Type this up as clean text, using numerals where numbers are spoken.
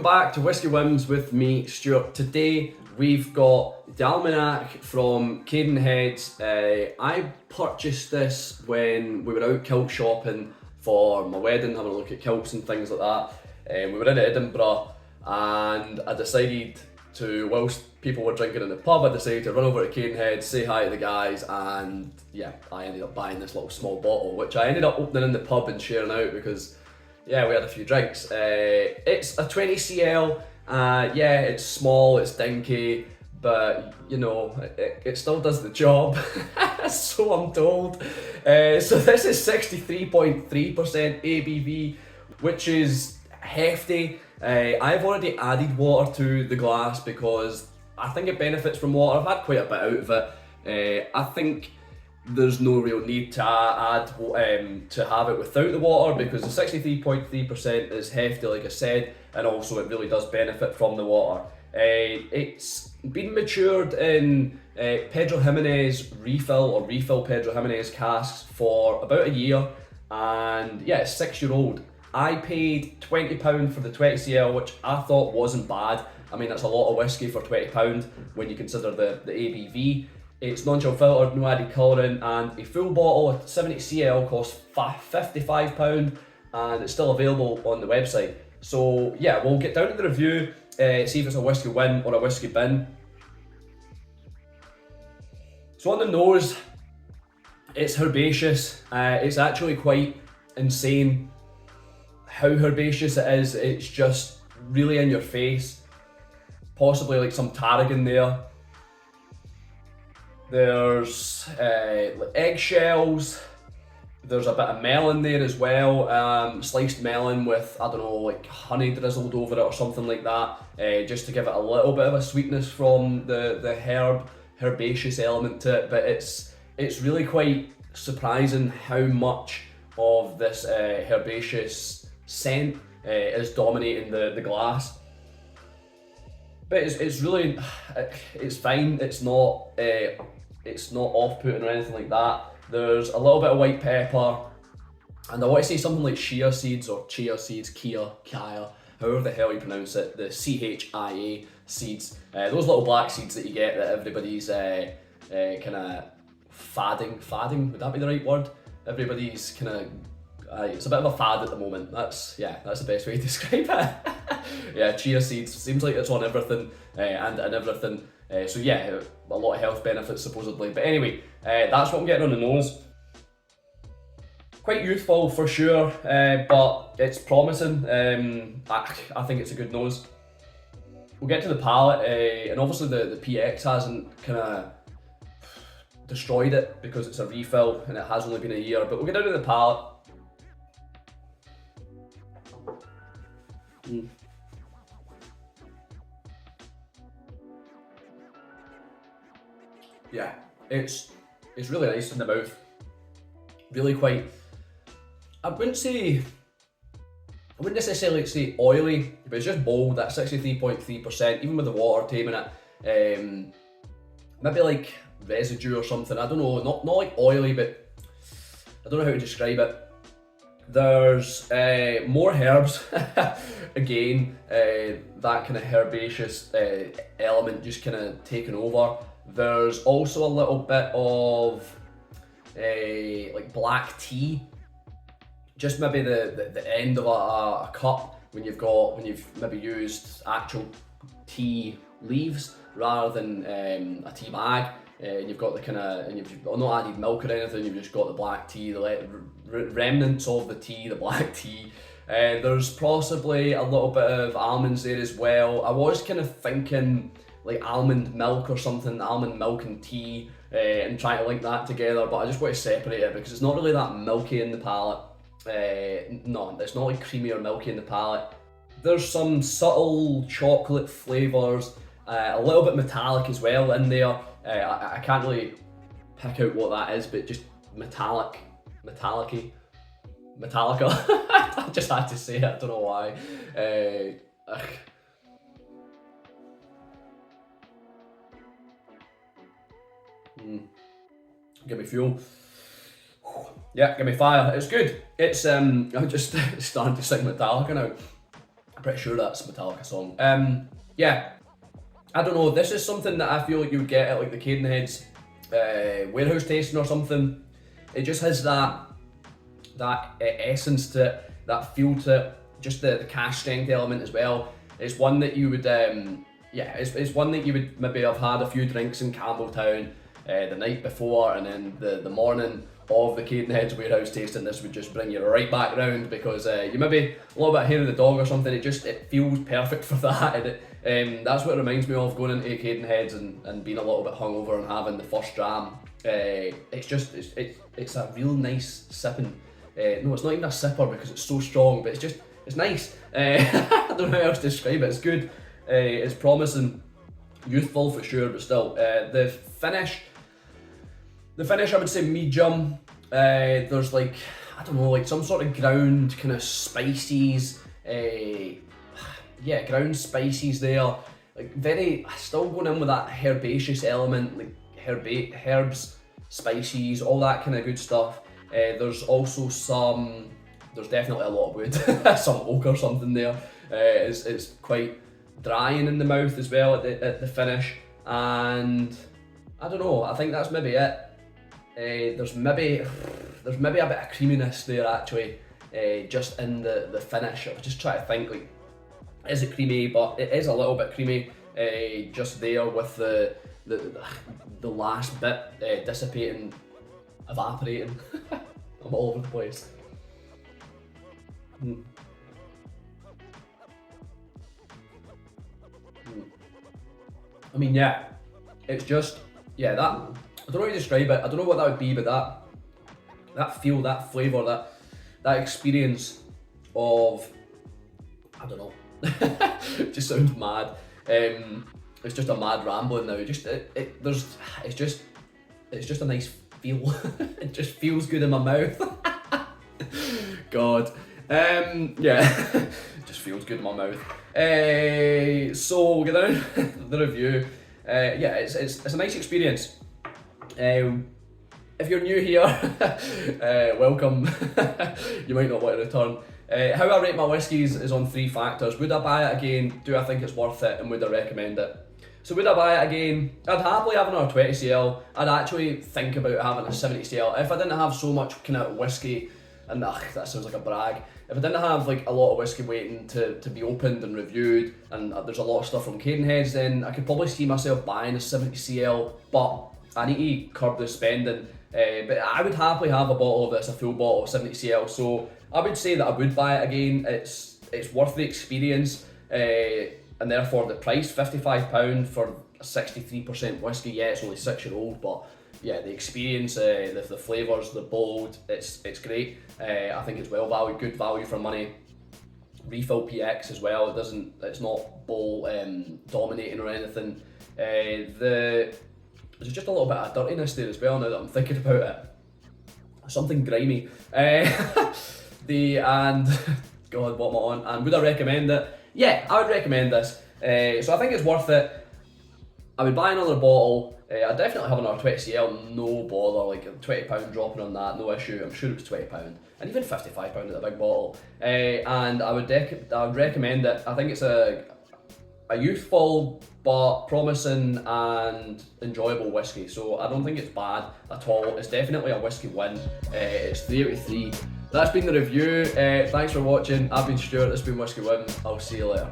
Welcome back to Whisky Whims with me, Stuart. Today we've got Dalmunach from Cadenhead. I purchased this when we were out kilt shopping for my wedding, having a look at kilts and things like that. We were in Edinburgh and I decided to, whilst people were drinking in the pub, I decided to run over to Cadenhead, say hi to the guys, and yeah, I ended up buying this little small bottle, which I ended up opening in the pub and sharing out because yeah, we had a few drinks. It's a 20cl, yeah, it's small, it's dinky, but you know, it still does the job, so I'm told. So this is 63.3% ABV, which is hefty. I've already added water to the glass because I think it benefits from water. I've had quite a bit out of it. I think there's no real need to add to have it without the water because the 63.3% is hefty, like I said, and also it really does benefit from the water. It's been matured in Pedro Jimenez refill Pedro Jimenez casks for about a year, and yeah, it's 6-year-old. I paid £20 for the 20cl, which I thought wasn't bad. I mean, that's a lot of whiskey for £20 when you consider the ABV. It's non-chill filtered, no added colouring, and a full bottle of 70cl costs £55, and it's still available on the website. So yeah, we'll get down to the review, see if it's a Whisky Win or a Whisky Bin. So on the nose, it's herbaceous. It's actually quite insane how herbaceous it is. It's just really in your face. Possibly like some tarragon there. There's like eggshells, there's a bit of melon there as well, sliced melon with, I don't know, like honey drizzled over it or something like that, just to give it a little bit of a sweetness from the herbaceous element to it, but it's really quite surprising how much of this herbaceous scent is dominating the glass. But it's really, it's fine, it's not off-putting or anything like that. There's a little bit of white pepper, and I want to say something like chia seeds or chia seeds, kia, however the hell you pronounce it, the chia seeds. Those little black seeds that you get that everybody's kind of fadding, would that be the right word? Everybody's kind of, it's a bit of a fad at the moment. That's the best way to describe it. Yeah, chia seeds, seems like it's on everything and everything. So yeah, a lot of health benefits supposedly. But anyway, that's what I'm getting on the nose. Quite youthful for sure, but it's promising. I think it's a good nose. We'll get to the palate, and obviously the PX hasn't kind of destroyed it because it's a refill and it has only been a year. But we'll get down to the palate. Yeah, it's really nice in the mouth. Really quite, I wouldn't necessarily say oily, but it's just bold, that 63.3%, even with the water taming it. Maybe like residue or something, I don't know, not like oily, but I don't know how to describe it. There's more herbs, again, that kind of herbaceous element just kind of taken over. There's also a little bit of like black tea, just maybe the end of a cup when you've maybe used actual tea leaves rather than a tea bag. And you've got the kind of, and you've not added milk or anything, you've just got the black tea, the remnants of the tea, the black tea. There's possibly a little bit of almonds there as well. I was kind of thinking like almond milk or something, almond milk and tea, and trying to link that together, but I just want to separate it because it's not really that milky in the palate. No, it's not like creamy or milky in the palate. There's some subtle chocolate flavours, a little bit metallic as well in there. I can't really pick out what that is, but just metallica. I just had to say it, I don't know why. Give me fuel. Yeah, give me fire. It's good. It's I'm just starting to sing Metallica now. I'm pretty sure that's a Metallica song. Yeah, I don't know, this is something that I feel like you would get at like the Cadenhead's warehouse tasting or something. It just has that essence to it, that feel to it, just the cash strength element as well. It's one that you would, it's one that you would maybe have had a few drinks in Campbelltown the night before, and then the morning of the Cadenhead's warehouse tasting, this would just bring you right back round, because you maybe a little bit of hair of the dog or something. It feels perfect for that, and that's what it reminds me of, going into Cadenhead's and being a little bit hungover and having the first dram. It's a real nice sipping. No, it's not even a sipper because it's so strong, but it's nice. I don't know how else to describe it. It's good. It's promising, youthful for sure, but still. The finish I would say medium. There's like, I don't know, like some sort of ground kind of spices. Ground spices there. Like very, still going in with that herbaceous element, like herbs, spices, all that kind of good stuff. There's also there's definitely a lot of wood, some oak or something there. It's quite drying in the mouth as well at the finish, and I don't know, I think that's maybe it. There's maybe a bit of creaminess there actually, just in the finish. I was just trying to think, like, is it creamy? But it is a little bit creamy, just there with the last bit dissipating, evaporating. I'm all over the place. I mean, yeah, it's just, that, I don't know how to describe it, I don't know what that would be, but that feel, that flavour, that experience of, I don't know, it just sounds mad. It's just a mad rambling now. It's just a nice feel. It just feels good in my mouth. God. It just feels good in my mouth. So we'll get down the review. It's a nice experience. If you're new here, welcome. You might not want to return. How I rate my whiskies is on 3 factors. Would I buy it again? Do I think it's worth it? And would I recommend it? So would I buy it again? I'd happily have another 20cl. I'd actually think about having a 70cl. If I didn't have so much kind of whiskey, and that sounds like a brag, if I didn't have like a lot of whiskey waiting to be opened and reviewed, and there's a lot of stuff from Cadenhead's, then I could probably see myself buying a 70cl, but I need to curb the spending. But I would happily have a bottle of this, a full bottle of 70cl, so I would say that I would buy it again. It's worth the experience, and therefore the price, £55 for a 63% whiskey. Yeah, it's only 6-year-old, but yeah, the experience, the flavours, the bold, it's great. I think it's well valued, good value for money. Refill PX as well. It's not bowl dominating or anything. There's just a little bit of dirtiness there as well now that I'm thinking about it. Something grimy. God, what am I on? And would I recommend it? Yeah, I would recommend this. So I think it's worth it. I would buy another bottle. I'd definitely have another 20cl, no bother, like £20 dropping on that, no issue. I'm sure it was £20, and even £55 at the big bottle. And I would recommend it. I think it's a youthful but promising and enjoyable whiskey, so I don't think it's bad at all. It's definitely a Whisky Win. It's 3 out of 3. That's been the review. Thanks for watching. I've been Stuart, this has been Whisky Win. I'll see you later.